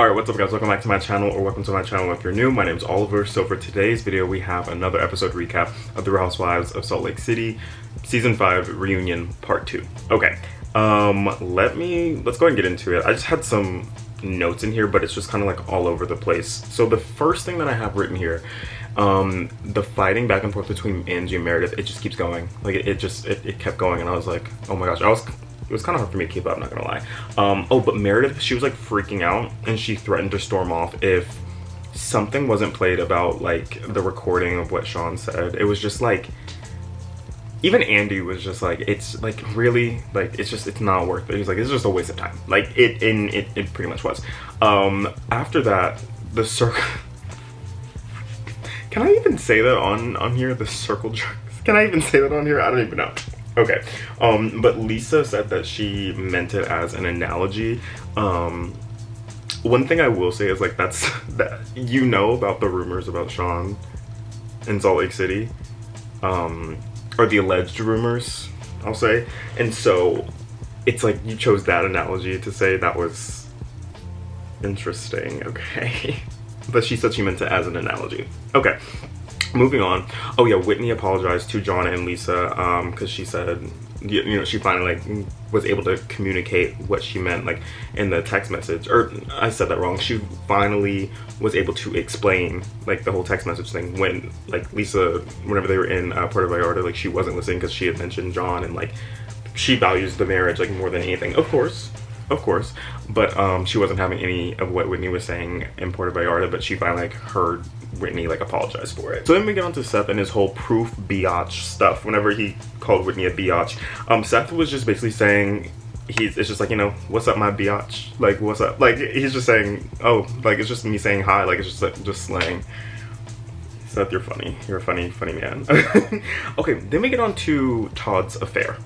Alright, what's up guys? Welcome back to my channel, or welcome to my channel if you're new. My name is Oliver. So for today's video, we have another episode recap of The Real Housewives of Salt Lake City, Season 5 Reunion Part 2. Okay, let's go ahead and get into it. I just had some notes in here, but it's just kind of like all over the place. So the first thing that I have written here, the fighting back and forth between Angie and Meredith, it just keeps going. Like it kept going, and I was like, oh my gosh, it was kind of hard for me to keep up, not gonna lie. But Meredith, she was like freaking out, and she threatened to storm off if something wasn't played about like the recording of what Sean said. It was just like, even Andy was just like, it's like really, like it's not worth it. He's like, it's just a waste of time. Like it pretty much was. After that, the circle. Can I even say that on here? The circle jerks. Can I even say that on here? I don't even know. Okay, but Lisa said that she meant it as an analogy. One thing I will say is like that you know about the rumors about Sean in Salt Lake City, or the alleged rumors, I'll say, and so it's like you chose that analogy to say that was interesting. Okay, but she said she meant it as an analogy. Okay. Moving on. Oh yeah, Whitney apologized to John and Lisa because she said, you know, she finally like was able to communicate what she meant like in the text message. Or I said that wrong. She finally was able to explain like the whole text message thing when like Lisa, whenever they were in Puerto Vallarta, like she wasn't listening because she had mentioned John, and like she values the marriage like more than anything. Of course, but she wasn't having any of what Whitney was saying in Puerto Vallarta, but she finally like heard Whitney like apologize for it. So then we get on to Seth and his whole proof biatch stuff. Whenever he called Whitney a biatch, Seth was just basically saying it's just like, you know, what's up my biatch, like what's up, like he's just saying, oh, like it's just me saying hi, like it's just like just slang. Seth, you're funny, you're a funny man. Okay, then we get on to Todd's affair.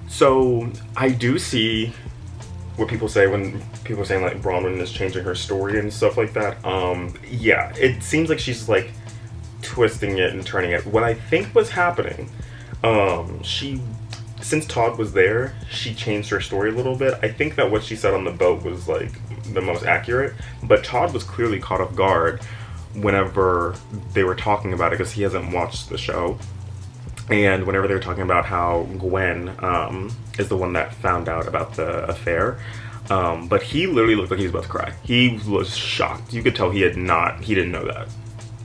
So I do see what people say when people are saying like Bronwyn is changing her story and stuff like that. Yeah, it seems like she's like twisting it and turning it. What I think was happening, since Todd was there, she changed her story a little bit. I think that what she said on the boat was like the most accurate, but Todd was clearly caught off guard whenever they were talking about it because he hasn't watched the show. And whenever they were talking about how Gwen is the one that found out about the affair, but he literally looked like he was about to cry. He was shocked. You could tell he didn't know that,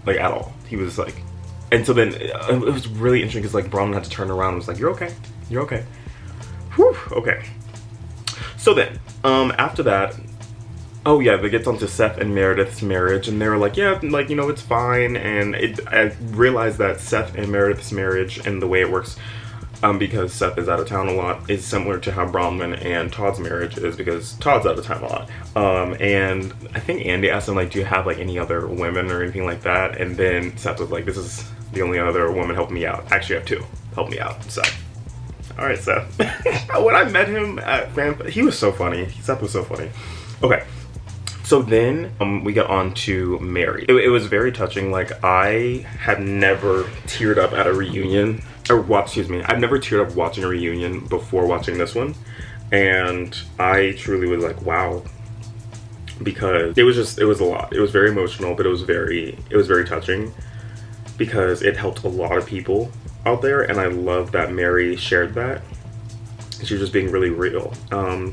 like at all. He was like, and so then it was really interesting because like Bronwyn had to turn around and was like, "You're okay, you're okay." Whew, okay. So then after that. Oh yeah, they get onto Seth and Meredith's marriage, and they were like, yeah, like, you know, it's fine. And I realized that Seth and Meredith's marriage and the way it works, because Seth is out of town a lot, is similar to how Bronwyn and Todd's marriage is because Todd's out of town a lot. And I think Andy asked him, like, do you have like any other women or anything like that? And then Seth was like, this is the only other woman helping me out. Actually, I have two. Help me out. So, all right, Seth. When I met him at he was so funny. Seth was so funny. Okay. So then we got on to Mary. It was very touching. Like, I had never teared up at a reunion, I've never teared up watching a reunion before watching this one. And I truly was like, wow. Because it was a lot. It was very emotional, but it was very touching because it helped a lot of people out there. And I love that Mary shared that. She was just being really real.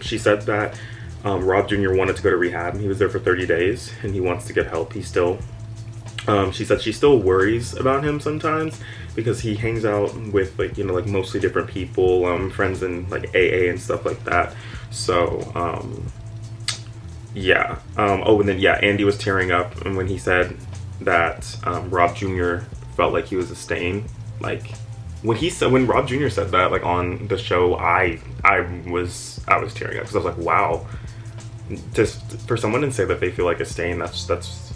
She said that Rob Jr. wanted to go to rehab. He was there for 30 days and he wants to get help. She said she still worries about him sometimes because he hangs out with like, you know, like mostly different people, friends in like AA and stuff like that. So, yeah. Oh, and then, yeah, Andy was tearing up and when he said that Rob Jr. felt like he was a stain. Like, when Rob Jr. said that, like on the show, I was tearing up because I was like, wow. Just for someone to say that they feel like a stain, that's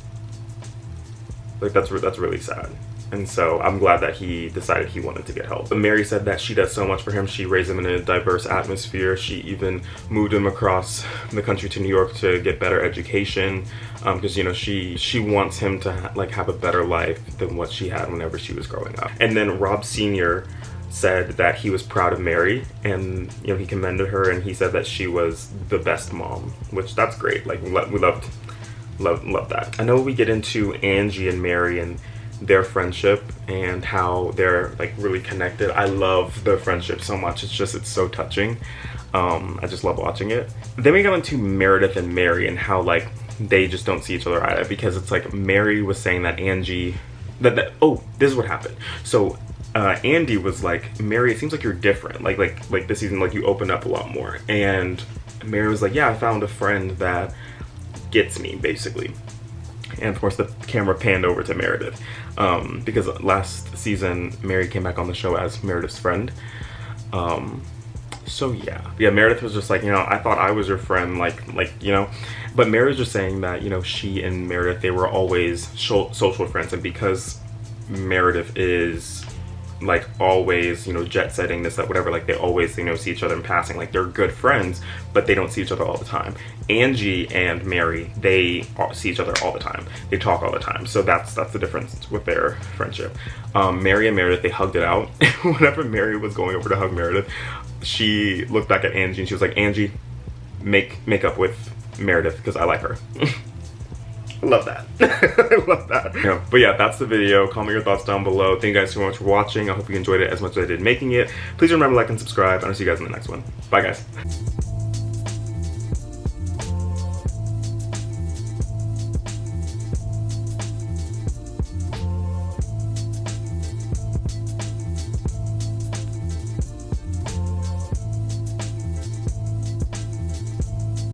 really sad. And so I'm glad that he decided he wanted to get help. But Mary said that she does so much for him. She raised him in a diverse atmosphere. She even moved him across the country to New York to get better education, because, you know, she wants him to like have a better life than what she had whenever she was growing up. And then Rob Sr. said that he was proud of Mary, and you know, he commended her, and he said that she was the best mom, which that's great. Like we loved that. I know we get into Angie and Mary and their friendship and how they're like really connected. I love their friendship so much. It's so touching. I just love watching it. Then we got into Meredith and Mary and how like they just don't see each other eye, because it's like Mary was saying that Angie oh, this is what happened. So Andy was like, Mary, it seems like you're different. Like this season, like you opened up a lot more. And Mary was like, yeah, I found a friend that gets me, basically. And of course the camera panned over to Meredith, because last season Mary came back on the show as Meredith's friend. So yeah, Meredith was just like, you know, I thought I was your friend, like you know, but Mary was just saying that, you know, she and Meredith, they were always social friends, and because Meredith is like always, you know, jet setting, this, that, whatever, like they always, you know, see each other in passing, like they're good friends, but they don't see each other all the time. Angie and Mary, they see each other all the time, they talk all the time, so that's the difference with their friendship. Mary and Meredith, they hugged it out. Whenever Mary was going over to hug Meredith, she looked back at Angie and she was like, Angie, make up with Meredith because I like her. I love that. I love that. Yeah. But yeah, that's the video. Comment your thoughts down below. Thank you guys so much for watching. I hope you enjoyed it as much as I did making it. Please remember to like and subscribe, and I'll see you guys in the next one. Bye guys.